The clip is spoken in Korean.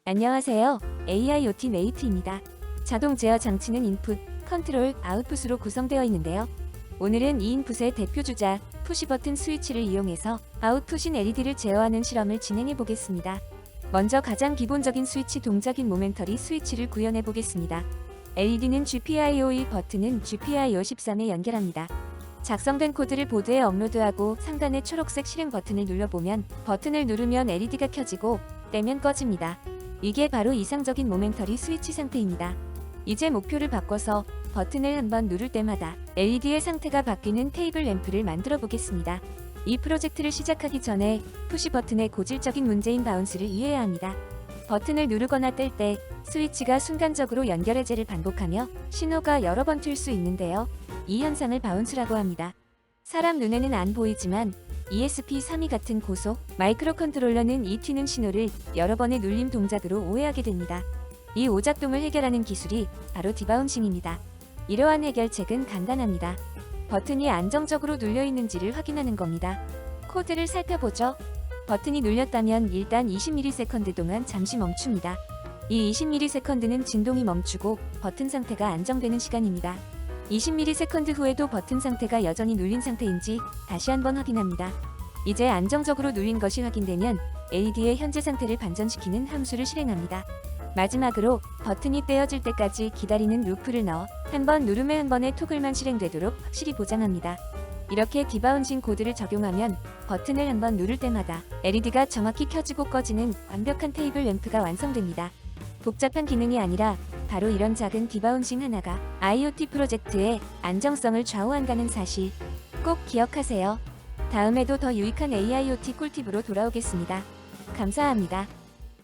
안녕하세요. AIoT 메이트입니다. 자동 제어 장치는 인풋, 컨트롤, 아웃풋으로 구성되어 있는데요. 오늘은 이 인풋의 대표 주자, 푸시 버튼 스위치를 이용해서 아웃풋인 LED를 제어하는 실험을 진행해 보겠습니다. 먼저 가장 기본적인 스위치 동작인 모멘터리 스위치를 구현해 보겠습니다. LED는 GPIO2 버튼은 GPIO13에 연결합니다. 작성된 코드를 보드에 업로드하고 상단의 초록색 실행 버튼을 눌러보면 버튼을 누르면 LED가 켜지고 떼면 꺼집니다. 이게 바로 이상적인 모멘터리 스위치 상태입니다. 이제 목표를 바꿔서 버튼을 한번 누를 때마다 LED의 상태가 바뀌는 테이블 램프를 만들어 보겠습니다. 이 프로젝트를 시작하기 전에 푸시 버튼의 고질적인 문제인 바운스를 이해해야 합니다. 버튼을 누르거나 뗄 때 스위치가 순간적으로 연결 해제를 반복하며 신호가 여러 번 튈 수 있는데요. 이 현상을 바운스라고 합니다. 사람 눈에는 안 보이지만 ESP32 같은 고속 마이크로 컨트롤러는 이 튀는 신호를 여러 번의 눌림 동작으로 오해하게 됩니다. 이 오작동을 해결하는 기술이 바로 디바운싱입니다. 이러한 해결책은 간단합니다. 버튼이 안정적으로 눌려 있는지를 확인하는 겁니다. 코드를 살펴보죠. 버튼이 눌렸다면 일단 20ms 동안 잠시 멈춥니다. 이 20ms 진동이 멈추고 버튼 상태가 안정되는 시간입니다. 20ms 후에도 버튼 상태가 여전히 눌린 상태인지 다시 한번 확인합니다. 이제 안정적으로 눌린 것이 확인되면 LED의 현재 상태를 반전시키는 함수를 실행합니다. 마지막으로 버튼이 떼어질 때까지 기다리는 루프를 넣어 한 번 누름에 한 번의 토글만 실행되도록 확실히 보장합니다. 이렇게 디바운싱 코드를 적용하면 버튼을 한 번 누를 때마다 LED가 정확히 켜지고 꺼지는 완벽한 테이블 램프가 완성됩니다. 복잡한 기능이 아니라 바로 이런 작은 디바운싱 하나가 IoT 프로젝트의 안정성을 좌우한다는 사실 꼭 기억하세요. 다음에도 더 유익한 AIoT 꿀팁으로 돌아오겠습니다. 감사합니다.